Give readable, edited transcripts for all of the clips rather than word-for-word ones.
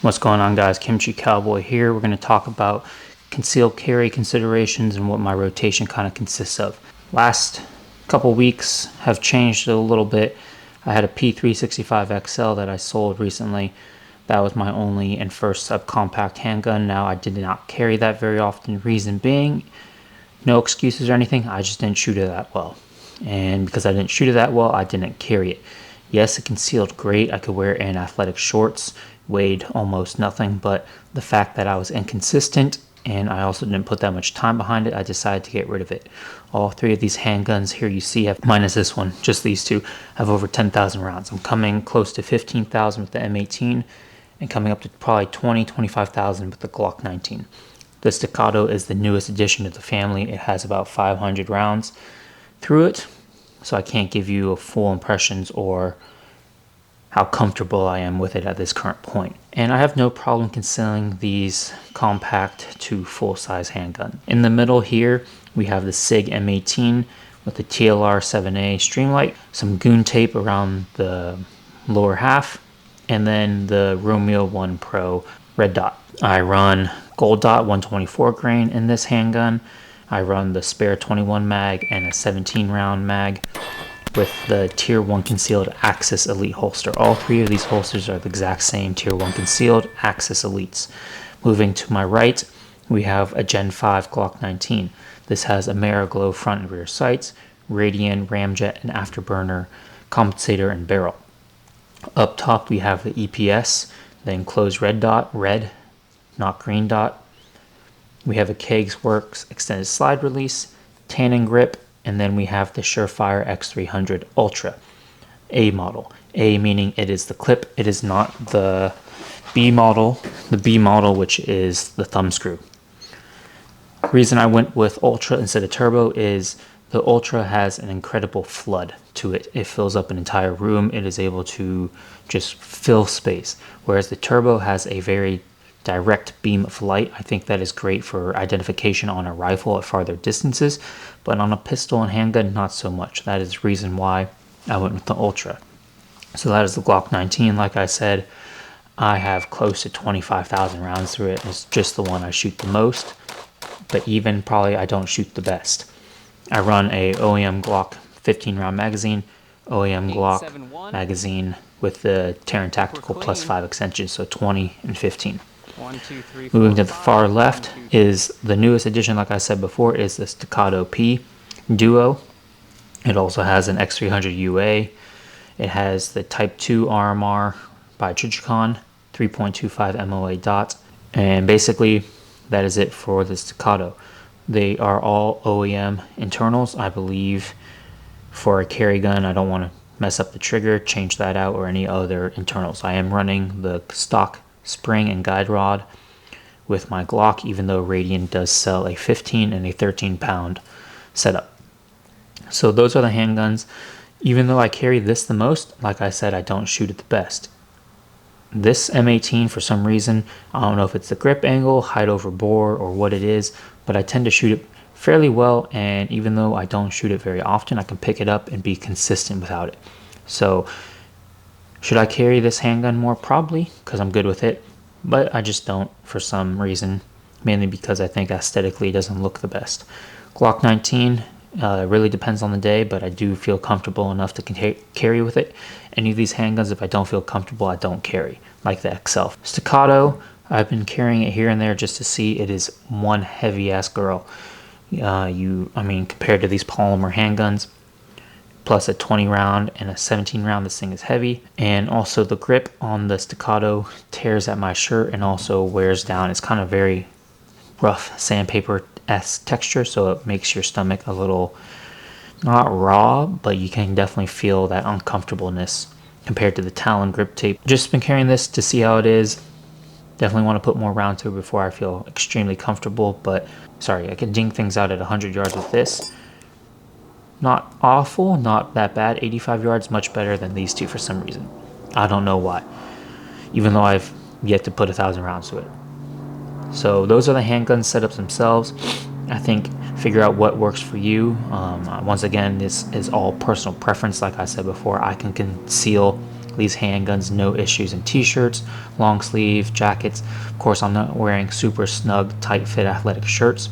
What's going on, guys? Kimchi Cowboy here. We're going to talk about concealed carry considerations and what my rotation kind of consists of. Last couple weeks have changed a little bit. I had a P365 XL that I sold recently. That was my only and first subcompact handgun. Now, I did not carry that very often. Reason being, no excuses or anything, I just didn't shoot it that well. And because I didn't shoot it that well, I didn't carry it. Yes, it concealed great. I could wear it in athletic shorts, weighed almost nothing, but the fact that I was inconsistent and I also didn't put that much time behind it, I decided to get rid of it. All three of these handguns here you see have, minus this one, just these two, have over 10,000 rounds. I'm coming close to 15,000 with the M18 and coming up to probably 25,000 with the Glock 19. The Staccato is the newest addition to the family. It has about 500 rounds through it, so I can't give you a full impressions or how comfortable I am with it at this current point. And I have no problem concealing these compact to full-size handgun. In the middle here, we have the SIG M18 with the TLR 7A Streamlight, some goon tape around the lower half, and then the Romeo 1 Pro red dot. I run gold dot 124 grain in this handgun. I run the spare 21 mag and a 17 round mag with the Tier 1 concealed Axis Elite holster. All three of these holsters are the exact same Tier 1 concealed Axis Elites. Moving to my right, we have a Gen 5 Glock 19. This has Ameriglow front and rear sights, Radian, ramjet, and afterburner compensator and barrel. Up top, we have the EPS, the enclosed red dot, red, not green dot. We have a Kegs Works extended slide release, tanning grip, and then we have the Surefire X300 Ultra, A model. A meaning it is the clip, it is not the B model. The B model, which is the thumb screw. The reason I went with Ultra instead of Turbo is the Ultra has an incredible flood to it. It fills up an entire room. It is able to just fill space, whereas the Turbo has a very direct beam of light. I think that is great for identification on a rifle at farther distances, but on a pistol and handgun, not so much. That is the reason why I went with the Ultra. So that is the Glock 19. Like I said, I have close to 25,000 rounds through it. It's just the one I shoot the most, but even probably I don't shoot the best. I run a OEM Glock 15 round magazine, OEM Glock magazine with the Terran Tactical +5 extensions, so 20 and 15. Moving to the far left is the newest addition, like I said before, is the Staccato P Duo. It also has an X300 UA. It has the Type 2 RMR by Trijicon, 3.25 MOA dot. And basically, that is it for the Staccato. They are all OEM internals, I believe. For a carry gun, I don't want to mess up the trigger, change that out, or any other internals. I am running the stock spring and guide rod with my Glock, even though Radian does sell a 15 and a 13 pound setup. So those are the handguns. Even though I carry this the most, like I said, I don't shoot it the best. This M18, for some reason, I don't know if it's the grip angle, height over bore, or what it is, but I tend to shoot it fairly well, and even though I don't shoot it very often, I can pick it up and be consistent without it. So should I carry this handgun more? Probably, because I'm good with it, but I just don't for some reason, mainly because I think aesthetically it doesn't look the best. Glock 19, it really depends on the day, but I do feel comfortable enough to carry with it. Any of these handguns, if I don't feel comfortable, I don't carry, like the XL. Staccato, I've been carrying it here and there just to see. It is one heavy-ass girl. Compared to these polymer handguns, plus a 20 round and a 17 round, this thing is heavy. And also the grip on the Staccato tears at my shirt and also wears down. It's kind of very rough sandpaper-esque texture, so it makes your stomach a little, not raw, but you can definitely feel that uncomfortableness compared to the Talon grip tape. Just been carrying this to see how it is. Definitely want to put more round to it before I feel extremely comfortable, but sorry, I can ding things out at 100 yards with this. Not awful, not that bad. 85 yards, much better than these two for some reason. I don't know why, even though I've yet to put 1,000 rounds to it. So those are the handgun setups themselves. I think figure out what works for you. Once again, this is all personal preference. Like I said before, I can conceal These handguns, no issues in t-shirts, long sleeve jackets. Of course, I'm not wearing super snug, tight fit athletic shirts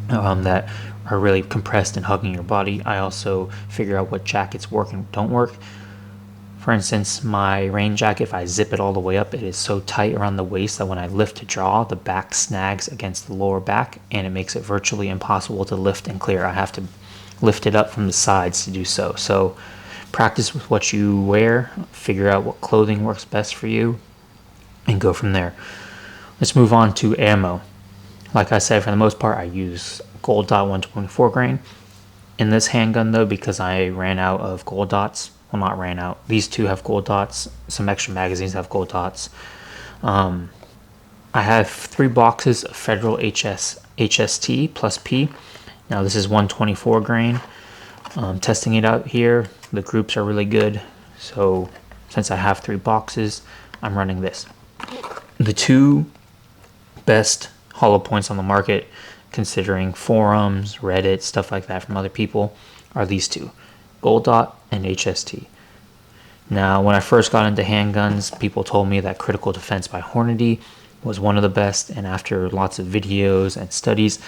that are really compressed and hugging your body. I also figure out what jackets work and don't work. For instance, my rain jacket, if I zip it all the way up, it is so tight around the waist that when I lift to draw, the back snags against the lower back, and it makes it virtually impossible to lift and clear. I have to lift it up from the sides to do so. So practice with what you wear, figure out what clothing works best for you, and go from there. Let's move on to ammo. Like I said, for the most part, I use gold dot 124 grain. In this handgun though, because I ran out of gold dots, well, not ran out, these two have gold dots, some extra magazines have gold dots. I have 3 boxes of Federal HST plus P. Now this is 124 grain. Testing it out here, the groups are really good. So since I have 3 boxes, I'm running this. The 2 best hollow points on the market, considering forums, Reddit, stuff like that from other people, are these 2, Gold Dot and HST. Now, when I first got into handguns, people told me that Critical Defense by Hornady was one of the best, and after lots of videos and studies,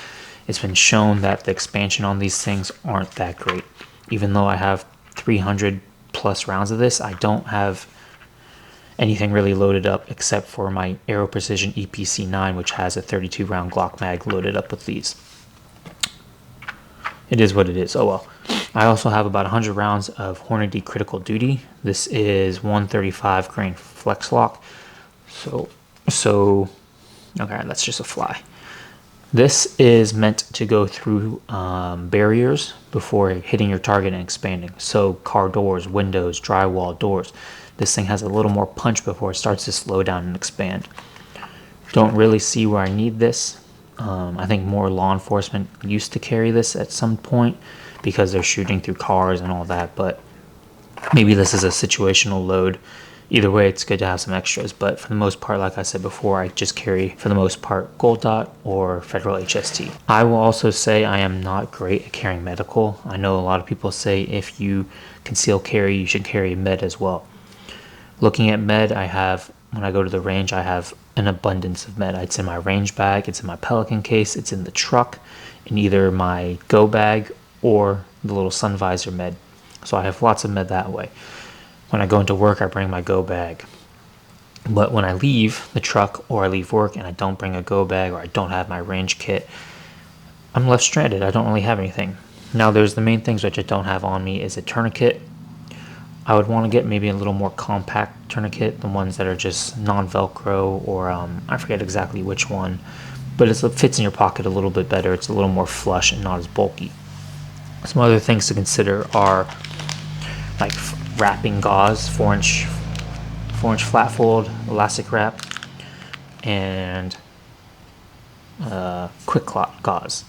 it's been shown that the expansion on these things aren't that great. Even though I have 300 plus rounds of this, I don't have anything really loaded up except for my Aero Precision EPC9, which has a 32 round Glock mag loaded up with these. It is what it is. Oh well. I also have about 100 rounds of Hornady Critical Duty. This is 135 grain flex lock. So okay, that's just a fly. This is meant to go through barriers before hitting your target and expanding. So car doors, windows, drywall, doors. This thing has a little more punch before it starts to slow down and expand. Don't really see where I need this. I think more law enforcement used to carry this at some point because they're shooting through cars and all that, but maybe this is a situational load. Either way, it's good to have some extras, but for the most part, like I said before, I just carry, for the most part, Gold Dot or Federal HST. I will also say I am not great at carrying medical. I know a lot of people say if you conceal carry, you should carry med as well. Looking at med, I have, when I go to the range, I have an abundance of med. It's in my range bag, it's in my Pelican case, it's in the truck, in either my go bag or the little sun visor med. So I have lots of med that way. When I go into work, I bring my go bag. But when I leave the truck or I leave work and I don't bring a go bag or I don't have my range kit, I'm left stranded. I don't really have anything. Now there's the main things which I don't have on me is a tourniquet. I would want to get maybe a little more compact tourniquet, the ones that are just non-Velcro, or I forget exactly which one, but it fits in your pocket a little bit better. It's a little more flush and not as bulky. Some other things to consider are like wrapping gauze, 4-inch flat fold elastic wrap, and quick clot gauze.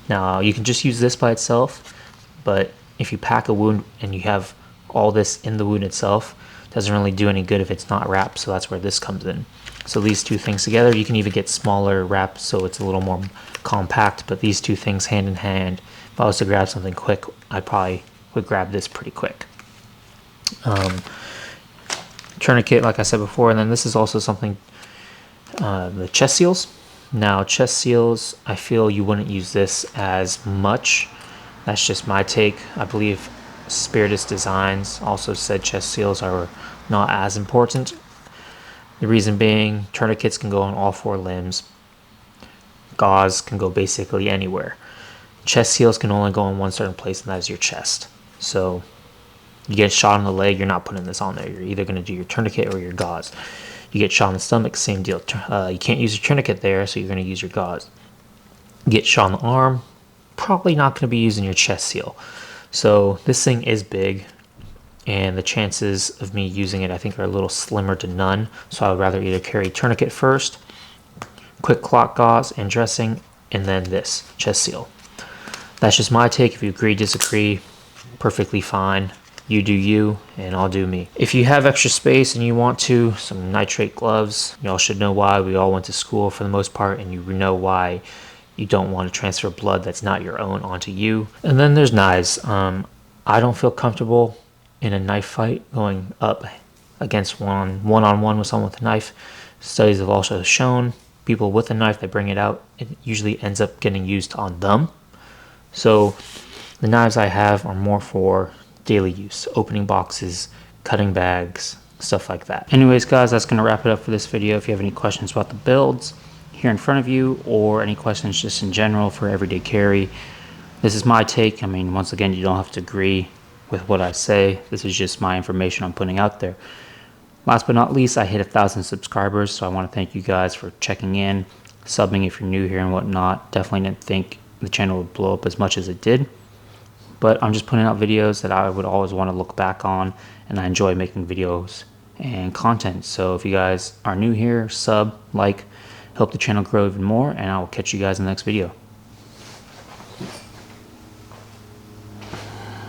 Now you can just use this by itself, but if you pack a wound and you have all this in the wound itself, doesn't really do any good if it's not wrapped, so that's where this comes in. So these 2 things together, you can even get smaller wraps so it's a little more compact, but these 2 things hand in hand, if I was to grab something quick, I probably would grab this pretty quick. Tourniquet, like I said before, and then this is also something, the chest seals. Now chest seals, I feel you wouldn't use this as much. That's just my take. I believe Spiritus Designs also said chest seals are not as important. The reason being, tourniquets can go on all 4 limbs. Gauze can go basically anywhere. Chest seals can only go in one certain place, and that is your chest. So you get shot on the leg, you're not putting this on there. You're either going to do your tourniquet or your gauze. You get shot in the stomach, same deal. You can't use your tourniquet there, so you're going to use your gauze. You get shot on the arm, probably not going to be using your chest seal. So this thing is big, and the chances of me using it I think are a little slimmer to none. So I would rather either carry tourniquet first, quick clot gauze and dressing, and then this chest seal. That's just my take. If you agree, disagree, perfectly fine. You do you, and I'll do me. If you have extra space and you want some nitrate gloves, y'all should know why. We all went to school for the most part, and you know why you don't want to transfer blood that's not your own onto you. And then there's knives. I don't feel comfortable in a knife fight going up against one-on-one with someone with a knife. Studies have also shown people with a knife, they bring it out, it usually ends up getting used on them. So the knives I have are more for daily use, opening boxes, cutting bags, stuff like that. Anyways, guys, that's going to wrap it up for this video. If you have any questions about the builds here in front of you, or any questions just in general for everyday carry, this is my take. I mean, once again, you don't have to agree with what I say. This is just my information I'm putting out there. Last but not least, I hit 1,000 subscribers, so I want to thank you guys for checking in, subbing if you're new here and whatnot. Definitely didn't think the channel would blow up as much as it did, but I'm just putting out videos that I would always want to look back on, and I enjoy making videos and content. So if you guys are new here, sub, like, help the channel grow even more, and I will catch you guys in the next video.